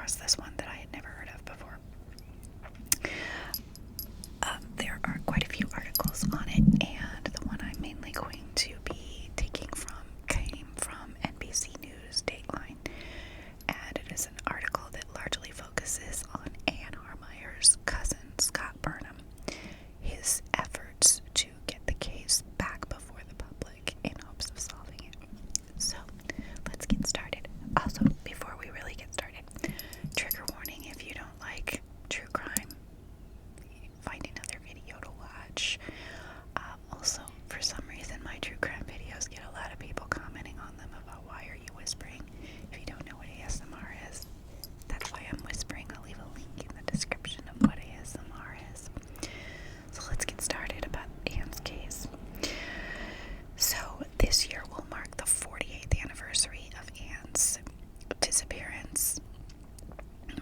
across this one that I had never heard of before. There are quite a few articles on it, and the one I'm mainly going to be taking from came from NBC News Dateline, and it is an article that largely focuses on Ann Harmeier's cousin, Scott Burnham, his efforts to get the case back before the public in hopes of solving it. So, let's get started. Also, before we really get started, trigger warning if you don't like true crime, find another video to watch. Also, for some reason, my true crime videos get a lot of people commenting on them about why are you whispering. If you don't know what ASMR is, that's why I'm whispering. I'll leave a link in the description of what ASMR is. So let's get started about Ann's case. So this year will mark the 48th anniversary of Ann's disappearance,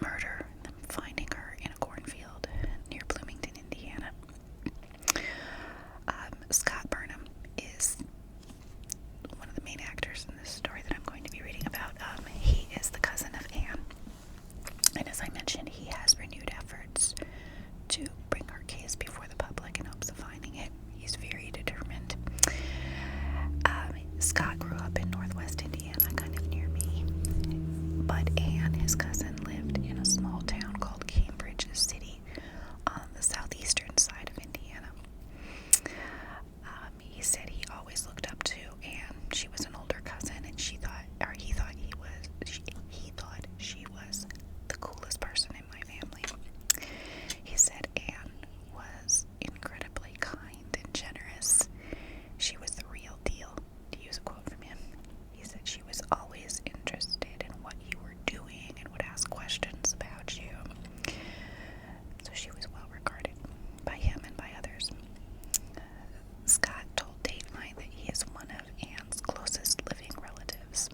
murder, them finding her in a cornfield near Bloomington, Indiana. Scott Burnham is one of the main actors in this story that I'm going to be reading about. He is the cousin of Ann, and as I mentioned, he has renewed efforts to bring her case before the public in hopes of finding it. He's very determined. Scott grew up in northwest Indiana, kind of near me, but Ann, his cousin, lived in a small town called Cambridge City on the southeastern side of Indiana. He said he always looked up to Ann. She was an older cousin, and he thought she was the coolest person in my family. He said Ann was incredibly kind and generous. She was the real deal, to use a quote from him. He said she was always interested in what you were doing and would ask questions about you. So she was well regarded by him and by others. Scott told Dateline that he is one of Ann's closest living relatives,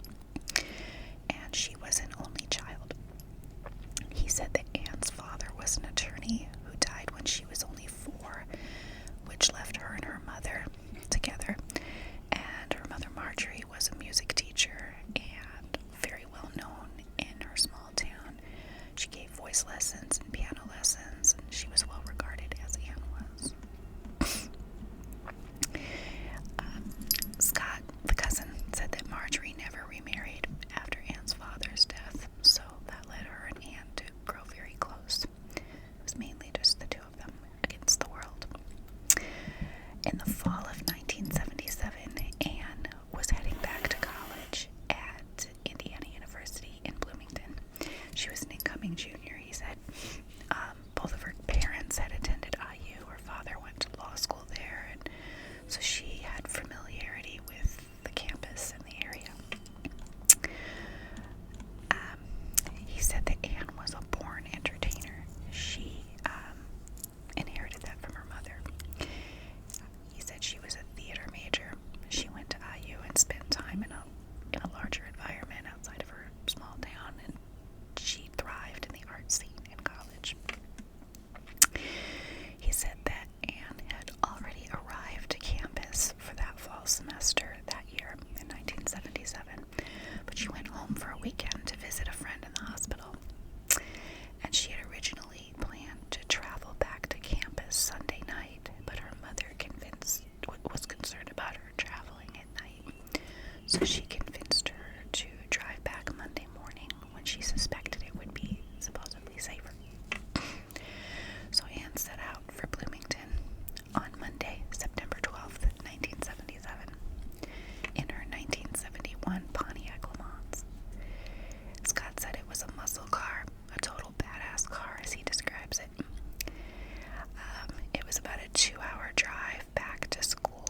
and she was an only child. He said that Ann's father was an attorney who died when she was only 4, which left her and her mother together, and her mother Marjorie was a music teacher and very well known in her small town. She gave voice lessons and piano lessons, and she was well regarded as Ann was. Scott, the cousin, said that Marjorie never remarried after Ann's father's death, so that led her and Ann to grow very close. It was mainly just the two of them against the world. In the fall of 1977, Ann was heading back to college at Indiana University in Bloomington. She was an incoming junior, he said. Both of her parents had attended IU. Her father went to law school there, and so she had familiarity with the campus and the area. He said that Ann was a born entertainer. She inherited that from her mother. He said she was a theater major. She went to IU and spent time in a larger environment outside of her small town, and she thrived in the art scene in college. He said that Ann had already arrived to campus for that fall semester that year in 1977, but she went home for a weekend to visit a friend in the hospital, and she had originally planned to travel back to campus Sunday night, but her mother was concerned about her traveling at night, so she convinced her to drive back Monday morning when she suspected it would be supposedly safer. So Ann set out for Bloomington on Monday, September 12th, 1977, in her 1971 Pontiac Le Mans. Scott said it was a muscle car, a total badass car as he describes it. It was about a 2-hour drive back to school.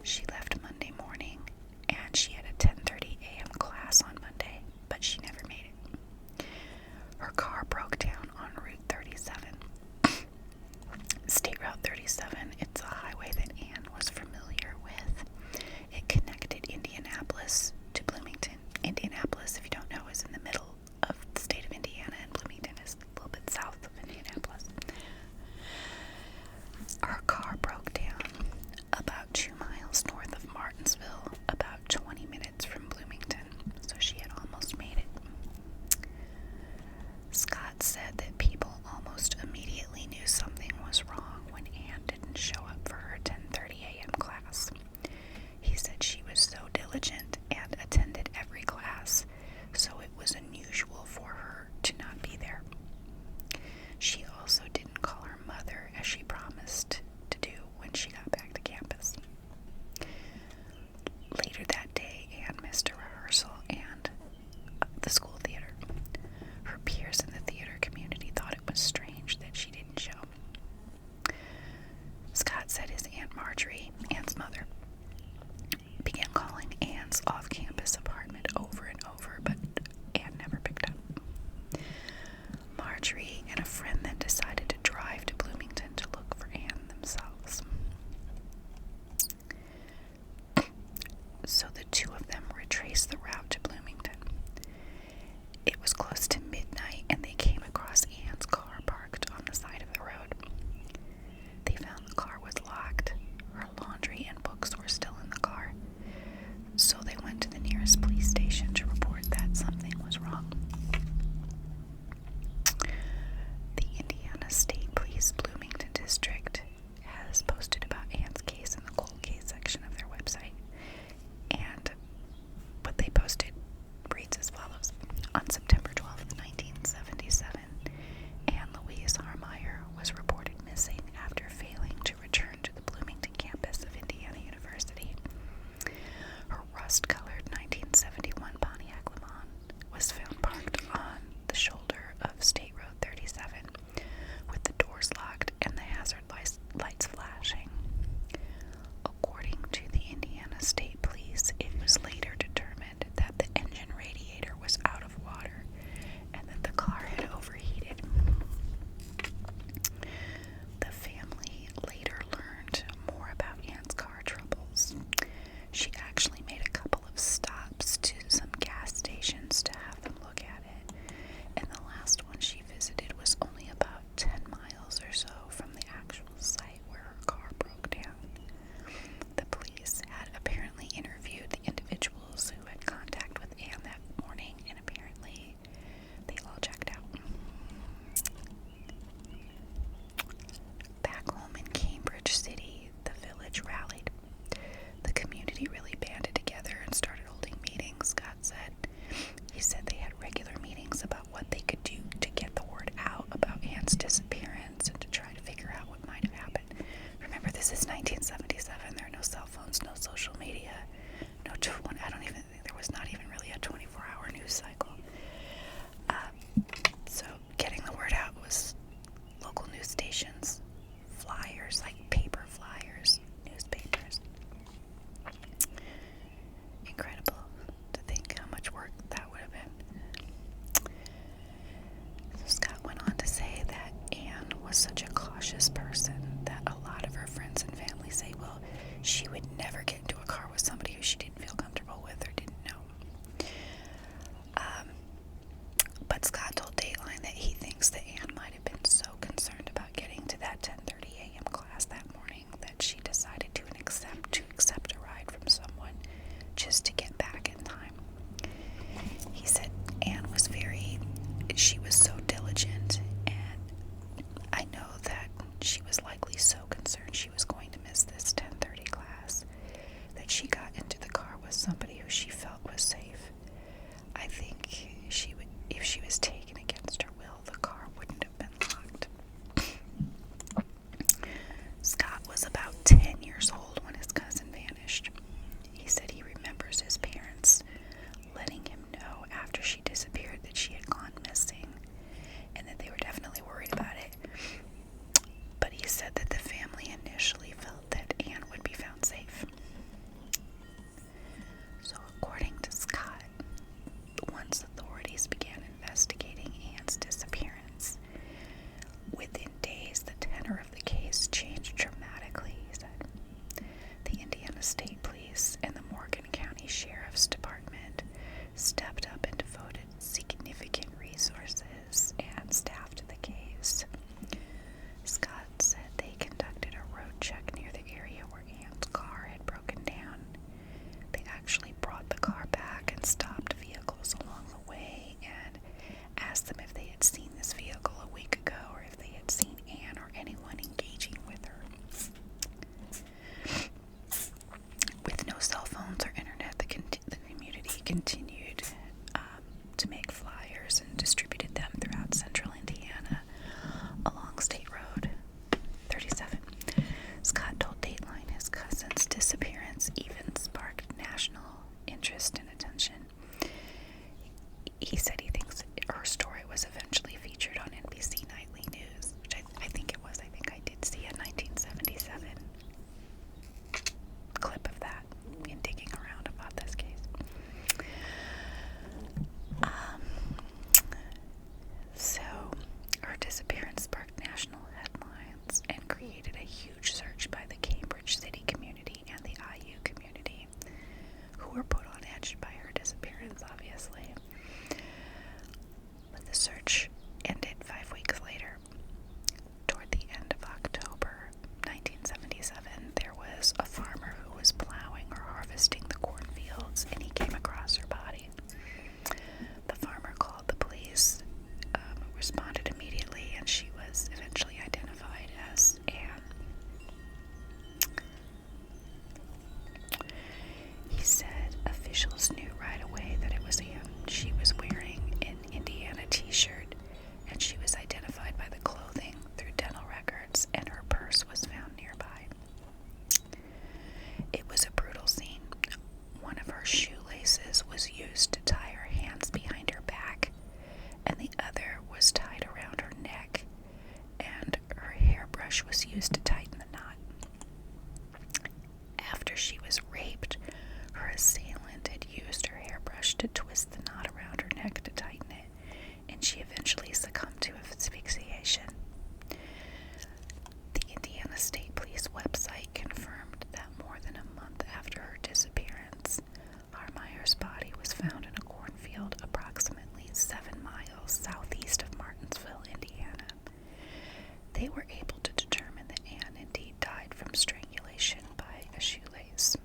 She left Monday morning, and she had a 10:30 a.m. class on Monday, but she never made it. Her car broke down on Route 37. State Route 37, it's a highway that Ann was familiar with. It connected Indianapolis to Bloomington. Indianapolis, if you don't know, is in the middle of the state of Indiana, and Bloomington is a little bit south of Indianapolis. Her car broke down about 2 miles north of Martinsville, about 20 minutes never get into a car with somebody who she didn't feel comfortable with or didn't know. But Scott told Dateline that he thinks that Anne might have been so concerned about getting to that 10:30 a.m. class that morning that she decided to accept a ride from someone just to get back in time. He said Anne she was so diligent, and I know that she was likely so concerned she was going to miss this 10:30 class that she got into the car with somebody who she felt was safe. I think if she was taken against her will, the car wouldn't have been locked. Scott was about 10 years old when his cousin vanished. He said he remembers his parents letting him know after she disappeared that she had gone missing and that they were definitely worried about it. But he said that the family initially felt that Anne would be found safe. So according to Scott, once authorities began investigating Anne's disappearance, within days the tenor of the case changed dramatically, he said. The Indiana State Police and the Morgan County Sheriff's Department stepped up and devoted significant resources and staff to the case. Scott said they conducted a road check near the area where Anne's car had broken down. They actually brought the car back and stopped vehicles along the way and asked them if they had seen this vehicle a week ago or if they had seen Anne or anyone engaging with her. With no cell phones or internet, the community continued to make flyers and distributed them throughout central Indiana along State Road 37. Scott told Dateline his cousin's disappearance even sparked national interest and attention. He said he thinks her story was eventually featured on NBC Nightly News, which I think it was. I think I did see a 1977 clip of that in digging around about this case. So her disappearance sparked national headlines and created a huge search by the Cambridge City community and the IU community, who were put on edge by her disappearance, obviously. But the search ended 5 weeks later. Toward the end of October 1977, there was a farmer who was plowing or harvesting the cornfields, and he came across her body. The farmer called the police, who responded immediately, and she was eventually identified as Anne. He said officials knew right away that it was Anne. She was wearing an Indiana t-shirt, and she was identified by the clothing through dental records, and her purse was found nearby. It was a brutal scene. One of her shoelaces was used to tie her hands behind her back, and the other was tied around her neck, and her hairbrush was used to tighten the knot. After she was raped, her assailant had used her hairbrush to twist the knot around her neck to tighten it, and she eventually succumbed to asphyxiation. The Indiana State Police website confirmed that more than a month after her disappearance, Harmeier's body was found in a cornfield approximately 7 miles southeast of Martinsville, Indiana. They were able to determine that Anne indeed died from strangulation by a shoelace.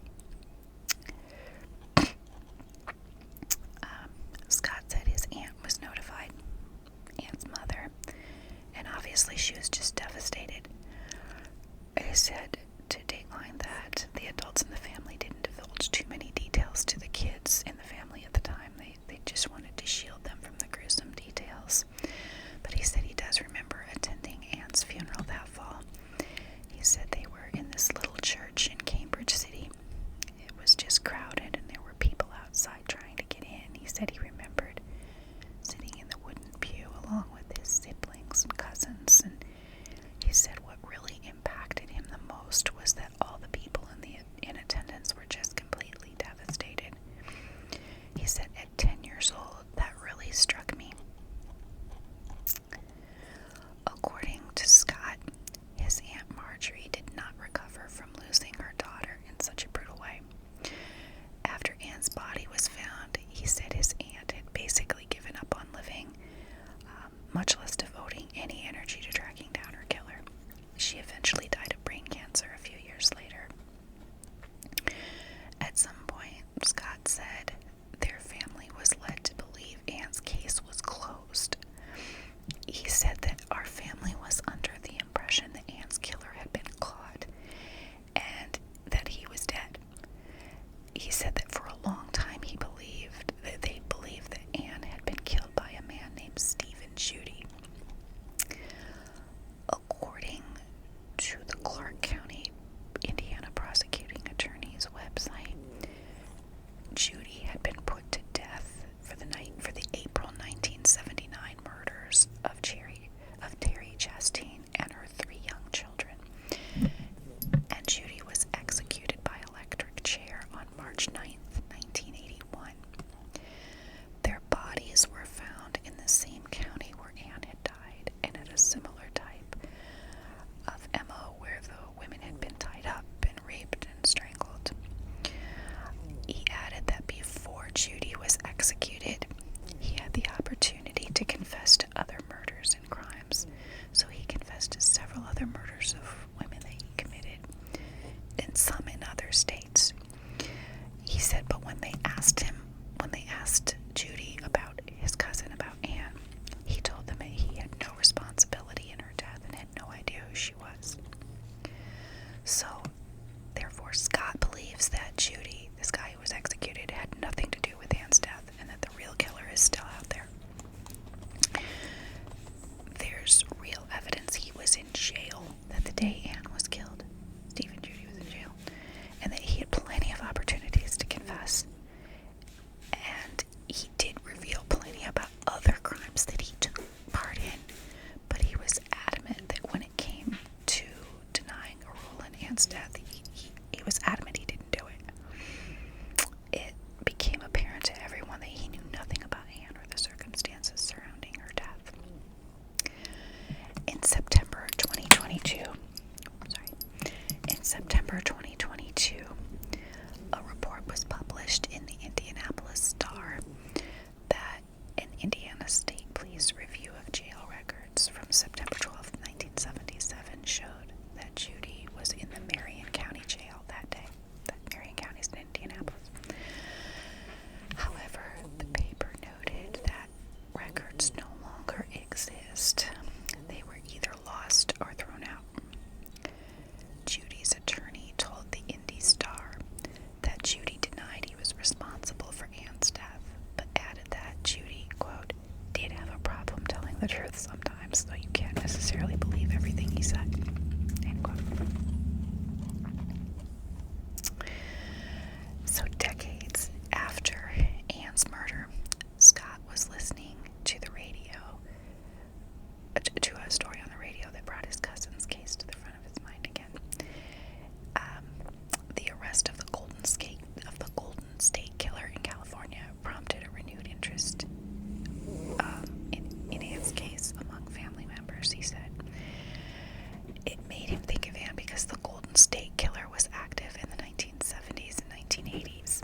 1980s.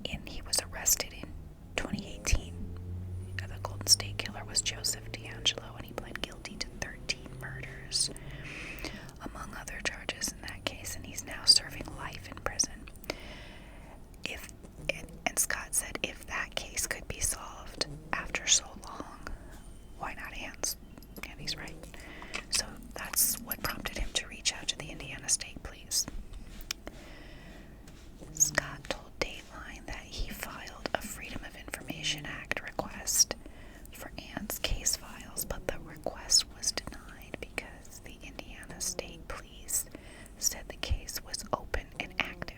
And he was arrested in 2018. The Golden State Killer was Joseph D'Angelo, and he pled guilty to 13 murders, among other charges in that case, and he's now serving life in prison. And Scott said if that case could be solved after so long, why not Ann's? And he's right. So that's what prompted him to reach out to the Indiana State Police. Scott told Dateline that he filed a Freedom of Information Act request for Ann's case files, but the request was denied because the Indiana State Police said the case was open and active.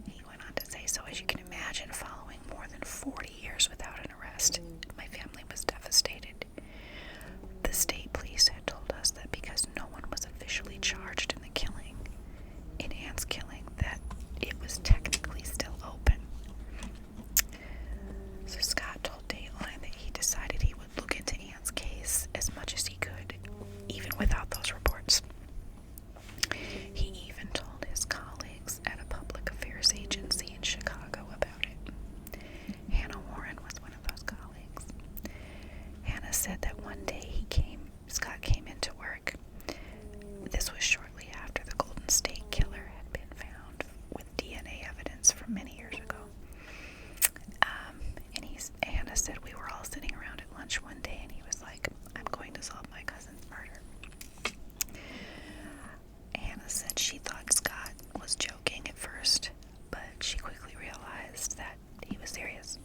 He went on to say, so as you can imagine, following more than 40 years without an arrest, my family was devastated. The state police had told us that because no one was officially charged in the killing, in Ann's killing, that it was technically still open. So Scott told Dateline that he decided he would look into Ann's case as much as he could, even without those reports. He even told his colleagues at a public affairs agency in Chicago about it. Hannah Warren was one of those colleagues. Hannah said that one day Scott came into work. This was shortly after the Golden State Killer had been found with DNA evidence from many years ago. Hannah said we were all sitting around at lunch one day, and he was like, I'm going to solve my cousin's murder. Hannah said she thought Scott was joking at first, but she quickly realized that he was serious.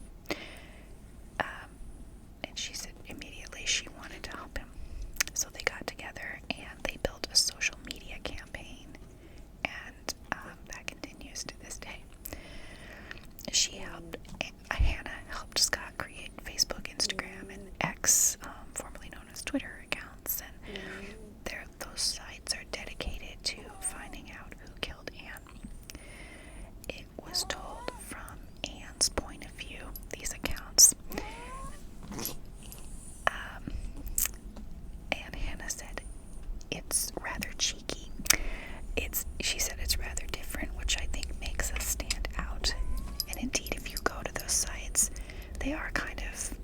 And she said immediately she wanted to help him. So they got together and they built a social media campaign, and that continues to this day. Hannah helped Scott create Facebook, Instagram, and X, formerly known as Twitter accounts, and those sites are dedicated to finding out who killed Ann. It was told from Ann's point of view, these accounts. And Hannah said it's rather cheeky. She said it's rather different, which I think makes us stand out. And indeed, if you go to those sites, they are kind of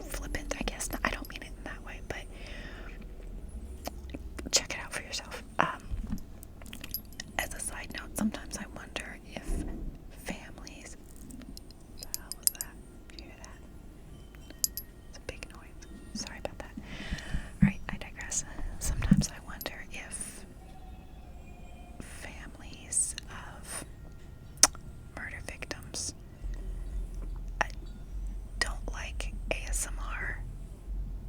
flippant, I guess. I don't mean it in that way, but check it out for yourself. As a side note, sometimes I wonder if families... What the hell was that? Did you hear that? It's a big noise. Sorry about that. Alright, I digress. Sometimes I wonder if families of murder victims don't like ASMR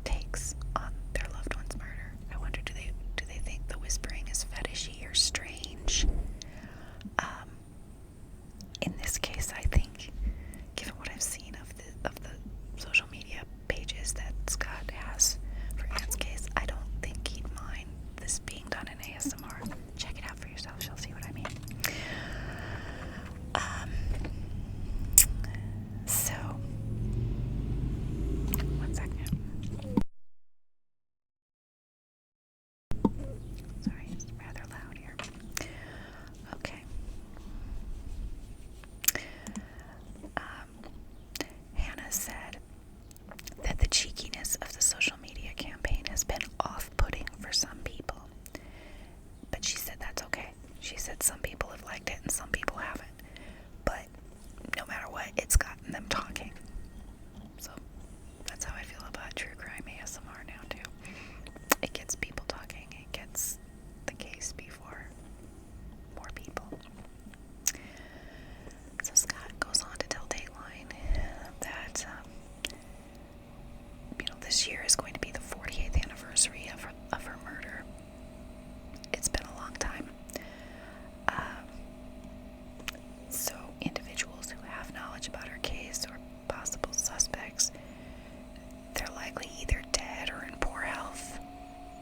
takes on their loved one's murder. I wonder, do they think the whispering is fetishy or strange? In this case, I think, given what I've seen of the social media pages that Scott has for Ann's case, I don't think he'd mind this being done in ASMR. Check it out for yourself, you'll see what I mean. So, one second. Sorry, it's rather loud here. Okay. Hannah said that the cheekiness of the social media campaign has been off-putting for some people. But she said that's okay. She said some people have liked it and some people haven't. But no matter what, it's gotten them talking. So that's how I feel about true crime ASMR now too. It gets people talking. It gets the case before more people. So Scott goes on to tell Dateline that this year is going to be the 48th anniversary of her murder. It's been a long time. So individuals who have knowledge about her case or possible suspects, they're likely either dead or in poor health,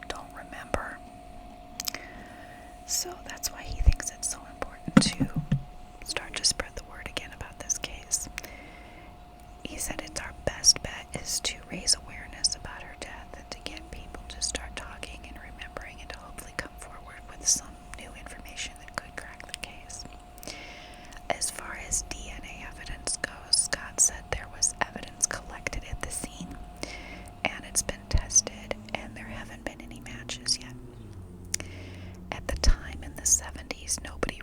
don't remember. So that's why he thinks it's so important to start to spread the word again about this case. He said it's our best bet is to raise awareness about her death and to get people to start talking and remembering and to hopefully come forward with some new information series, nobody